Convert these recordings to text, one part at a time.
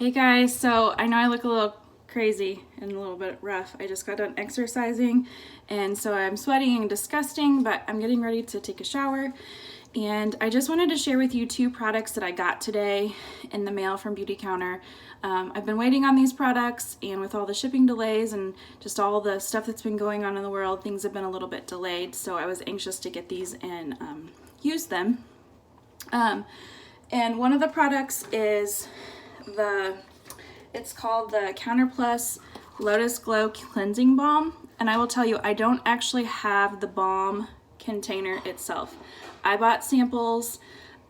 Hey guys, so I know I look a little crazy and a little bit rough. I just got done exercising and so I'm sweating and disgusting, but I'm getting ready to take a shower. And I just wanted to share with you two products that I got today in the mail from Beautycounter. I've been waiting on these products, and with all the shipping delays and just all the stuff that's been going on in the world, things have been a little bit delayed. So I was anxious to get these and use them. And one of the products is it's called the Counter Plus Lotus Glow Cleansing Balm. And I will tell you, I don't actually have the balm container itself. I bought samples.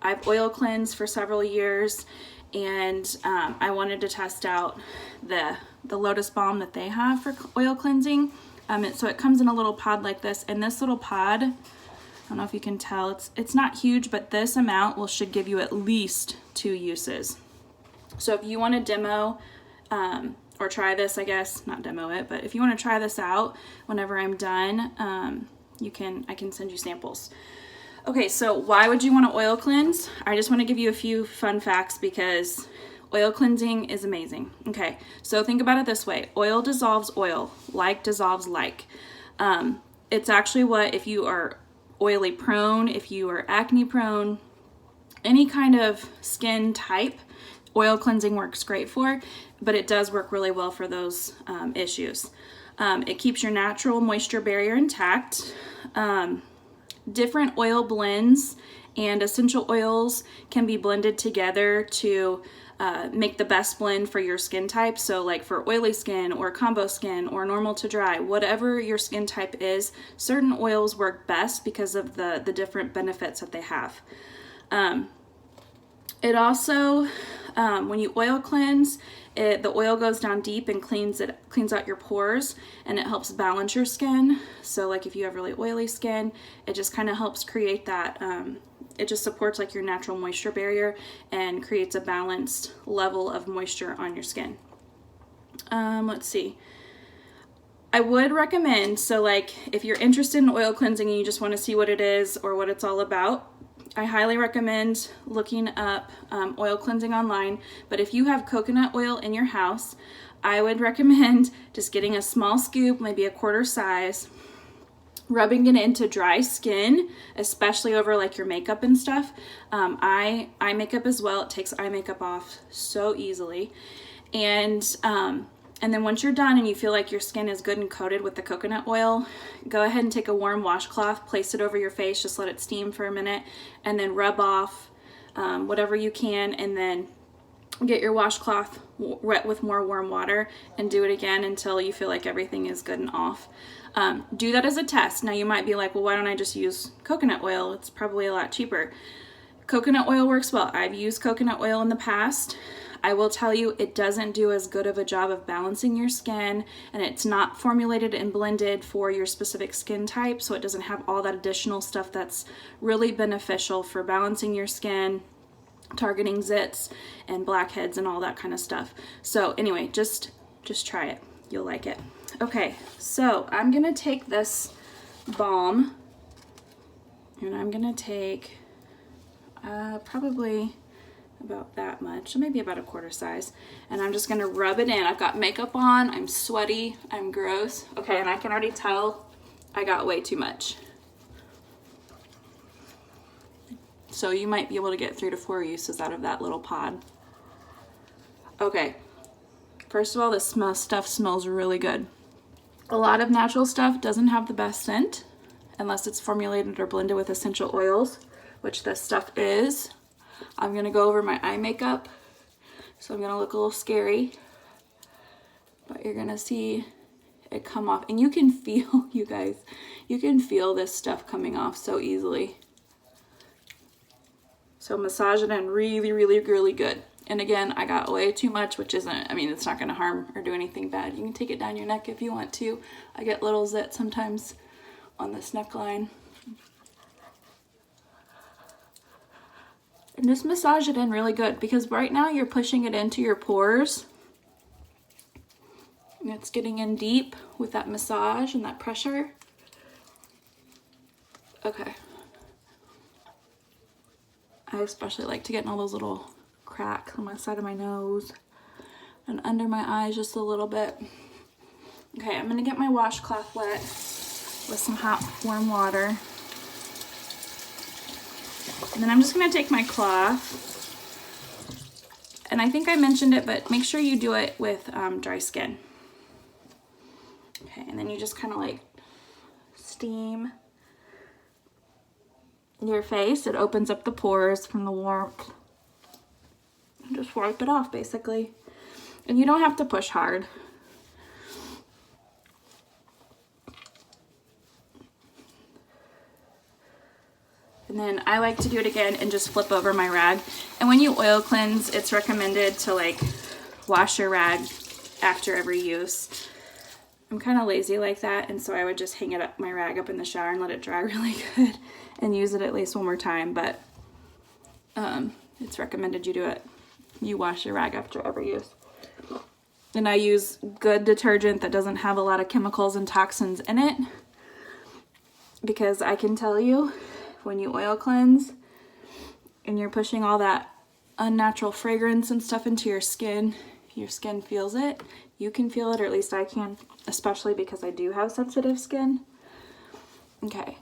I've oil cleansed for several years, and I wanted to test out the Lotus balm that they have for oil cleansing. So it comes in a little pod like this, and this little pod, I don't know if you can tell, it's not huge, but this amount should give you at least 2 uses. So if you want to demo or try this, I guess, not demo it, but if you want to try this out whenever I'm done, I can send you samples. Okay, so why would you want to oil cleanse? I just want to give you a few fun facts because oil cleansing is amazing. Okay, so think about it this way. Oil dissolves oil. Like dissolves like. It's actually what, if you are oily prone, if you are acne prone, any kind of skin type, oil cleansing works great for, but it does work really well for those issues. It keeps your natural moisture barrier intact. Different oil blends and essential oils can be blended together to make the best blend for your skin type. So like for oily skin or combo skin or normal to dry, whatever your skin type is, certain oils work best because of the different benefits that they have. It also, when you oil cleanse, the oil goes down deep and cleans out your pores, and it helps balance your skin. So like if you have really oily skin, it just kind of helps create that, it just supports like your natural moisture barrier and creates a balanced level of moisture on your skin. Let's see. I would recommend, so like if you're interested in oil cleansing and you just want to see what it is or what it's all about, I highly recommend looking up oil cleansing online. But if you have coconut oil in your house, I would recommend just getting a small scoop, maybe a quarter size, rubbing it into dry skin, especially over like your makeup and stuff. Eye makeup as well. It takes eye makeup off so easily. And then once you're done and you feel like your skin is good and coated with the coconut oil, go ahead and take a warm washcloth, place it over your face, just let it steam for a minute, and then rub off whatever you can, and then get your washcloth wet with more warm water and do it again until you feel like everything is good and off. Do that as a test. Now you might be like, well, why don't I just use coconut oil? It's probably a lot cheaper. Coconut oil works well. I've used coconut oil in the past. I will tell you, it doesn't do as good of a job of balancing your skin, and it's not formulated and blended for your specific skin type, so it doesn't have all that additional stuff that's really beneficial for balancing your skin, targeting zits and blackheads and all that kind of stuff. So anyway, just try it. You'll like it. Okay, so I'm gonna take this balm, and I'm gonna take probably about that much, so maybe about a quarter size, and I'm just gonna rub it in. I've got makeup on, I'm sweaty, I'm gross. Okay, and I can already tell I got way too much. So you might be able to get 3 to 4 uses out of that little pod. Okay, first of all, this stuff smells really good. A lot of natural stuff doesn't have the best scent unless it's formulated or blended with essential oils, which this stuff is. I'm gonna go over my eye makeup, so I'm gonna look a little scary, but you're gonna see it come off, and you can feel, you guys, you can feel this stuff coming off so easily. So massage it in really, really, really good. And again, I got way too much, which isn't, I mean, it's not gonna harm or do anything bad. You can take it down your neck if you want to. I get little zits sometimes on this neckline. And just massage it in really good, because right now you're pushing it into your pores. And it's getting in deep with that massage and that pressure. Okay. I especially like to get in all those little cracks on my side of my nose. and under my eyes just a little bit. Okay, I'm gonna get my washcloth wet with some hot, warm water. And then I'm just gonna take my cloth, and I think I mentioned it, but make sure you do it with dry skin. Okay, and then you just kind of like steam your face. It opens up the pores from the warmth. And just wipe it off basically. And you don't have to push hard. And then I like to do it again and just flip over my rag. And when you oil cleanse, it's recommended to like wash your rag after every use. I'm kind of lazy like that, and so I would just hang it up, my rag up in the shower and let it dry really good and use it at least one more time. But it's recommended you do it. You wash your rag after every use. And I use good detergent that doesn't have a lot of chemicals and toxins in it, because I can tell you, when you oil cleanse and you're pushing all that unnatural fragrance and stuff into your skin feels it. You can feel it, or at least I can, especially because I do have sensitive skin. Okay. I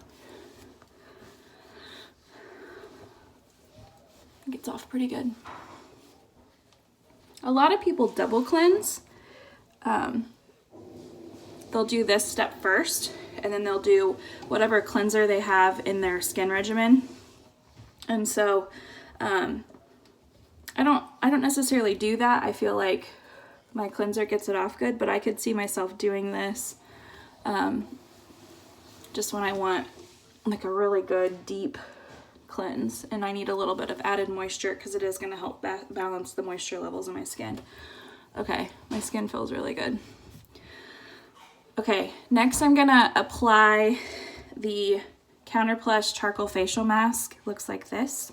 think it's off pretty good. A lot of people double cleanse. They'll do this step first, and then they'll do whatever cleanser they have in their skin regimen. And so I don't necessarily do that. I feel like my cleanser gets it off good, but I could see myself doing this just when I want like a really good deep cleanse and I need a little bit of added moisture, because it is going to help balance the moisture levels in my skin. Okay, my skin feels really good. Okay, next I'm gonna apply the Counter Plus Charcoal Facial Mask. Looks like this.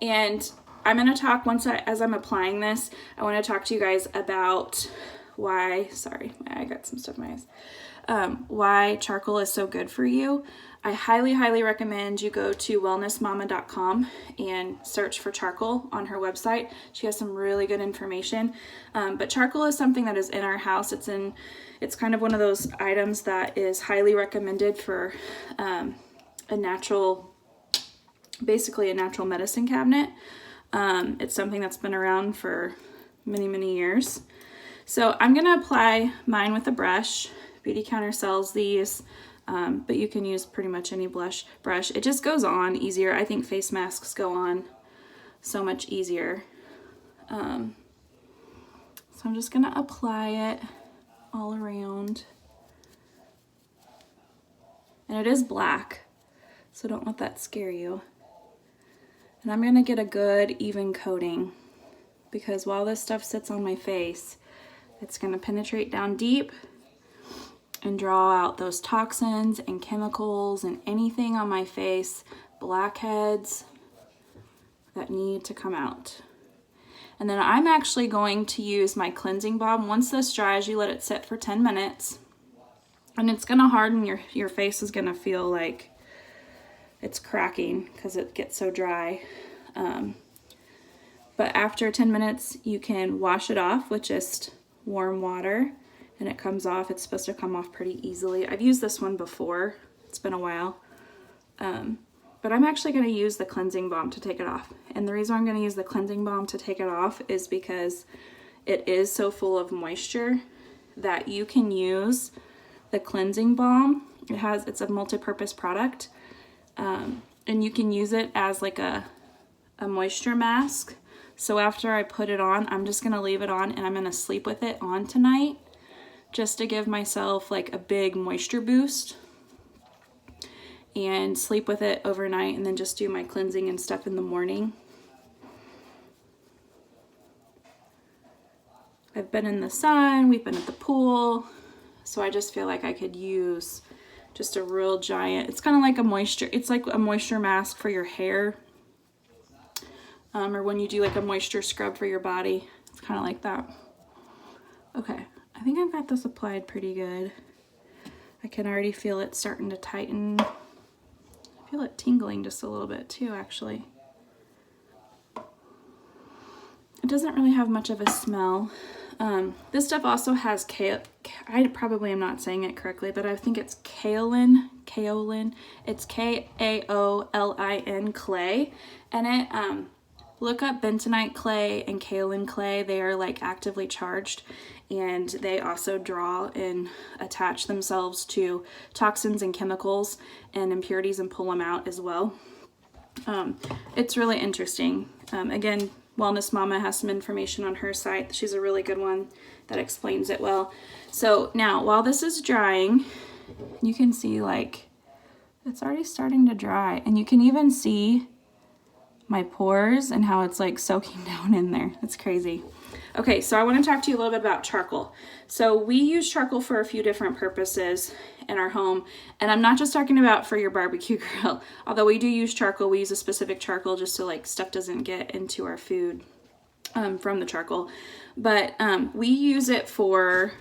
And I'm gonna talk, as I'm applying this, I wanna talk to you guys about why, sorry, I got some stuff in my eyes, why charcoal is so good for you. I highly, highly recommend you go to wellnessmama.com and search for charcoal on her website. She has some really good information. But charcoal is something that is in our house. It's kind of one of those items that is highly recommended for basically a natural medicine cabinet. It's something that's been around for many, many years. So I'm gonna apply mine with a brush. Beautycounter sells these. But you can use pretty much any brush. It just goes on easier. I think face masks go on so much easier. So I'm just gonna apply it all around. And it is black, so don't let that scare you. And I'm gonna get a good even coating, because while this stuff sits on my face, it's gonna penetrate down deep and draw out those toxins and chemicals and anything on my face, blackheads that need to come out. And then I'm actually going to use my cleansing balm. Once this dries, you let it sit for 10 minutes. And it's gonna harden, your face is gonna feel like it's cracking because it gets so dry. But after 10 minutes, you can wash it off with just warm water. And it comes off. It's supposed to come off pretty easily. I've used this one before. It's been a while. But I'm actually going to use the cleansing balm to take it off. And the reason I'm going to use the cleansing balm to take it off is because it is so full of moisture that you can use the cleansing balm. It's a multi-purpose product. And you can use it as like a moisture mask. So after I put it on, I'm just going to leave it on and I'm going to sleep with it on tonight, just to give myself like a big moisture boost, and sleep with it overnight, and then just do my cleansing and stuff in the morning. I've been in the sun, we've been at the pool, so I just feel like I could use just a real giant, it's kind of like it's like a moisture mask for your hair, or when you do like a moisture scrub for your body, it's kind of like that. Okay. I think I've got this applied pretty good. I can already feel it starting to tighten. I feel it tingling just a little bit too, actually. It doesn't really have much of a smell. This stuff also has I probably am not saying it correctly, but I think it's kaolin. It's Kaolin clay, and it look up bentonite clay and kaolin clay. They are like actively charged, and they also draw and attach themselves to toxins and chemicals and impurities and pull them out as well. It's really interesting. Again, Wellness Mama has some information on her site. She's a really good one that explains it well. So now, while this is drying, you can see like it's already starting to dry, and you can even see my pores and how it's like soaking down in there. It's crazy. Okay, so I want to talk to you a little bit about charcoal. So we use charcoal for a few different purposes in our home, and I'm not just talking about for your barbecue grill. Although we do use charcoal, we use a specific charcoal just so like stuff doesn't get into our food from the charcoal. But we use it for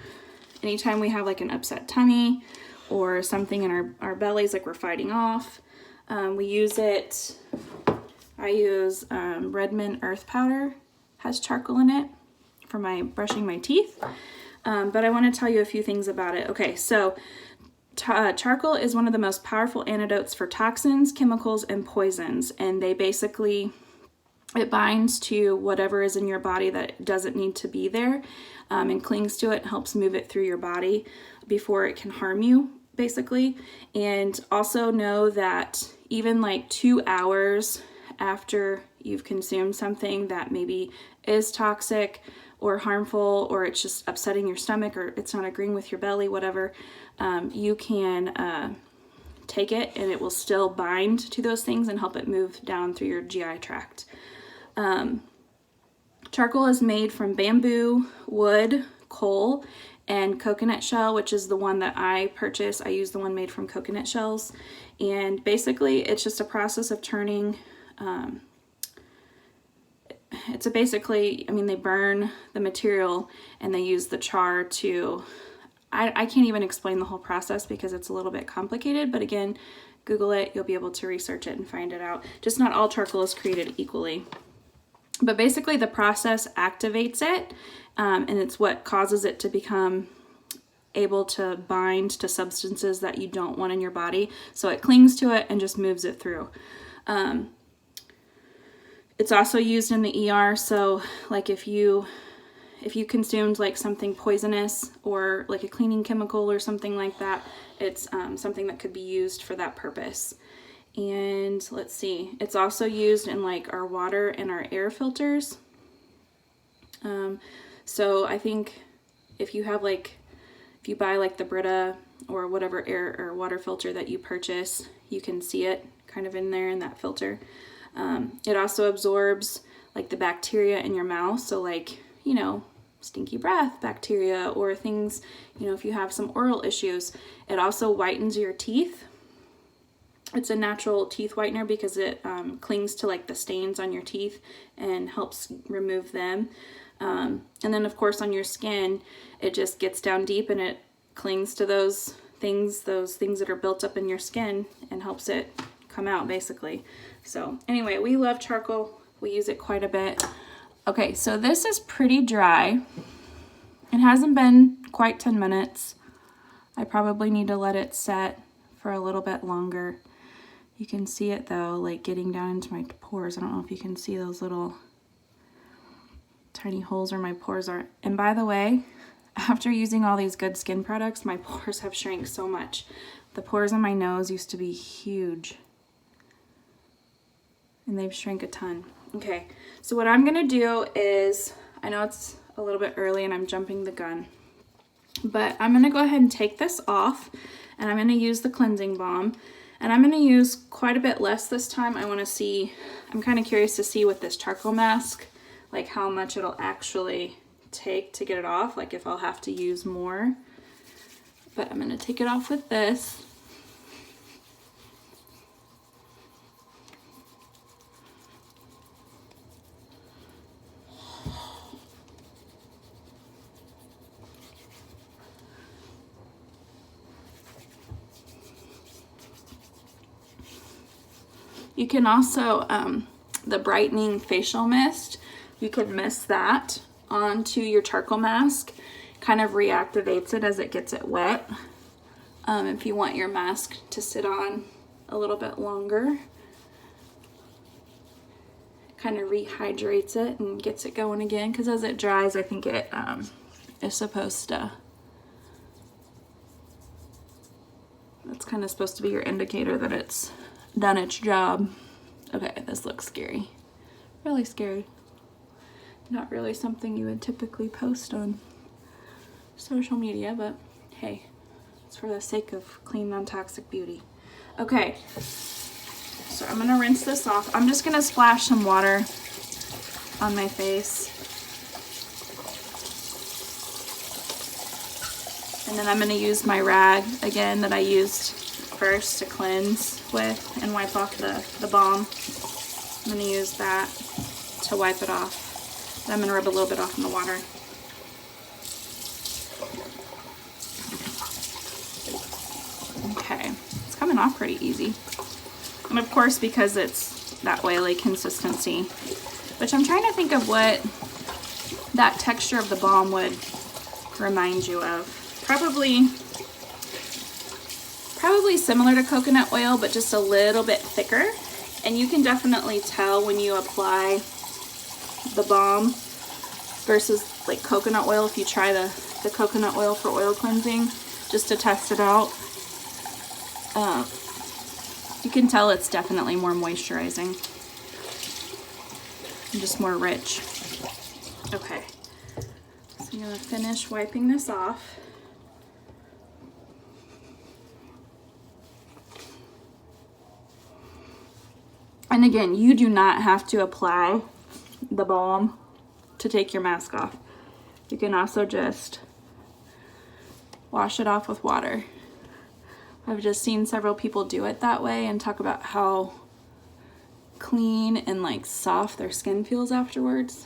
anytime we have like an upset tummy or something in our bellies, like we're fighting off. We use it. I use Redmond Earth Powder, has charcoal in it for my brushing my teeth. But I want to tell you a few things about it. Okay, so charcoal is one of the most powerful antidotes for toxins, chemicals, and poisons. And they basically, it binds to whatever is in your body that doesn't need to be there, and clings to it, helps move it through your body before it can harm you, basically. And also know that even like 2 hours after you've consumed something that maybe is toxic or harmful, or it's just upsetting your stomach, or it's not agreeing with your belly, whatever, you can take it and it will still bind to those things and help it move down through your GI tract. Charcoal is made from bamboo, wood, coal, and coconut shell, which is the one that I purchase. I use the one made from coconut shells. And basically it's just a process of turning, they burn the material and they use the char to, I can't even explain the whole process because it's a little bit complicated, but again, Google it, you'll be able to research it and find it out. Just not all charcoal is created equally. But basically the process activates it, and it's what causes it to become able to bind to substances that you don't want in your body. So it clings to it and just moves it through. It's also used in the ER, so like if you consumed like something poisonous or like a cleaning chemical or something like that, it's something that could be used for that purpose. And let's see, it's also used in like our water and our air filters. So I think if you buy like the Brita or whatever air or water filter that you purchase, you can see it kind of in there in that filter. It also absorbs like the bacteria in your mouth. So like, stinky breath bacteria or things, if you have some oral issues. It also whitens your teeth. It's a natural teeth whitener because it clings to like the stains on your teeth and helps remove them. And then of course on your skin, it just gets down deep and it clings to those things that are built up in your skin and helps it come out basically. So anyway, we love charcoal. We use it quite a bit. Okay, so this is pretty dry. It hasn't been quite 10 minutes. I probably need to let it set for a little bit longer. You can see it though, like getting down into my pores. I don't know if you can see those little tiny holes where my pores are. And by the way, after using all these good skin products, my pores have shrank so much. The pores on my nose used to be huge, and they've shrank a ton. Okay, so what I'm gonna do is, I know it's a little bit early and I'm jumping the gun, but I'm gonna go ahead and take this off, and I'm gonna use the cleansing balm. And I'm going to use quite a bit less this time. I'm kind of curious to see with this charcoal mask, like how much it'll actually take to get it off, like if I'll have to use more. But I'm going to take it off with this. You can also, the brightening facial mist you can mist that onto your charcoal mask. Kind of reactivates it as it gets it wet. If you want your mask to sit on a little bit longer. Kind of rehydrates it and gets it going again, because as it dries, I think it is supposed to, that's kind of supposed to be your indicator that it's done its job. Okay, this looks scary. Really scary. Not really something you would typically post on social media, but hey, it's for the sake of clean, non-toxic beauty. Okay, so I'm gonna rinse this off. I'm just gonna splash some water on my face. And then I'm gonna use my rag again that I used first to cleanse with and wipe off the balm. I'm gonna use that to wipe it off. And I'm gonna rub a little bit off in the water. Okay, it's coming off pretty easy. And of course, because it's that oily consistency, which I'm trying to think of what that texture of the balm would remind you of. Probably similar to coconut oil, but just a little bit thicker. And you can definitely tell when you apply the balm versus like coconut oil if you try the coconut oil for oil cleansing, just to test it out. You can tell it's definitely more moisturizing and just more rich. Okay, so I'm gonna finish wiping this off. And again, you do not have to apply the balm to take your mask off. You can also just wash it off with water. I've just seen several people do it that way and talk about how clean and like soft their skin feels afterwards.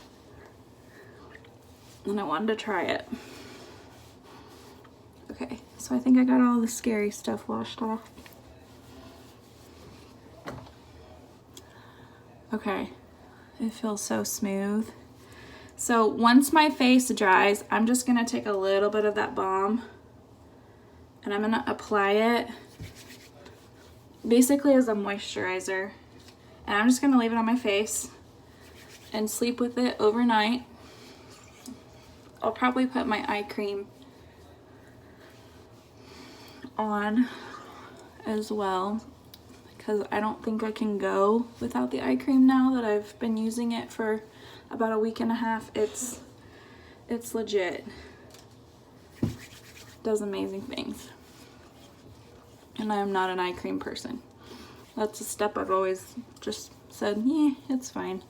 And I wanted to try it. Okay, so I think I got all the scary stuff washed off. Okay, it feels so smooth. So once my face dries, I'm just gonna take a little bit of that balm and I'm gonna apply it basically as a moisturizer. And I'm just gonna leave it on my face and sleep with it overnight. I'll probably put my eye cream on as well, because I don't think I can go without the eye cream now that I've been using it for about a week and a half. It's legit. Does amazing things. And I am not an eye cream person. That's a step I've always just said, yeah, it's fine.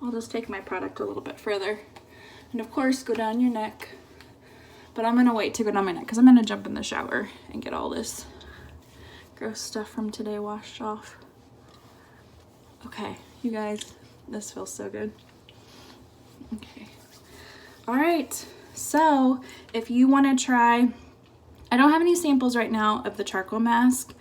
I'll just take my product a little bit further. And of course, go down your neck. But I'm gonna wait to go down my neck because I'm gonna jump in the shower and get all this gross stuff from today washed off. Okay, you guys, this feels so good. Okay. All right, so if you wanna try, I don't have any samples right now of the charcoal mask.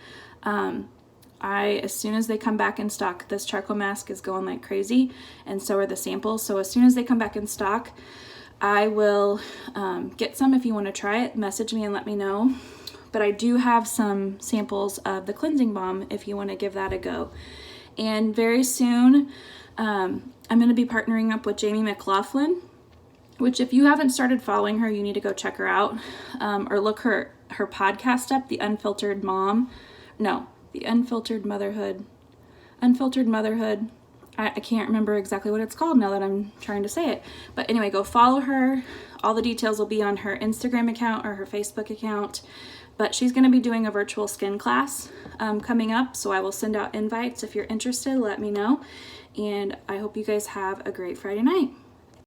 As soon as they come back in stock, this charcoal mask is going like crazy, and so are the samples. So as soon as they come back in stock, I will get some. If you want to try it, message me and let me know. But I do have some samples of the cleansing balm if you want to give that a go. And very soon, I'm going to be partnering up with Jamie McLaughlin, which if you haven't started following her, you need to go check her out, or look her podcast up, The Unfiltered Motherhood. I can't remember exactly what it's called now that I'm trying to say it. But anyway, go follow her. All the details will be on her Instagram account or her Facebook account. But she's going to be doing a virtual skin class coming up. So I will send out invites. If you're interested, let me know. And I hope you guys have a great Friday night.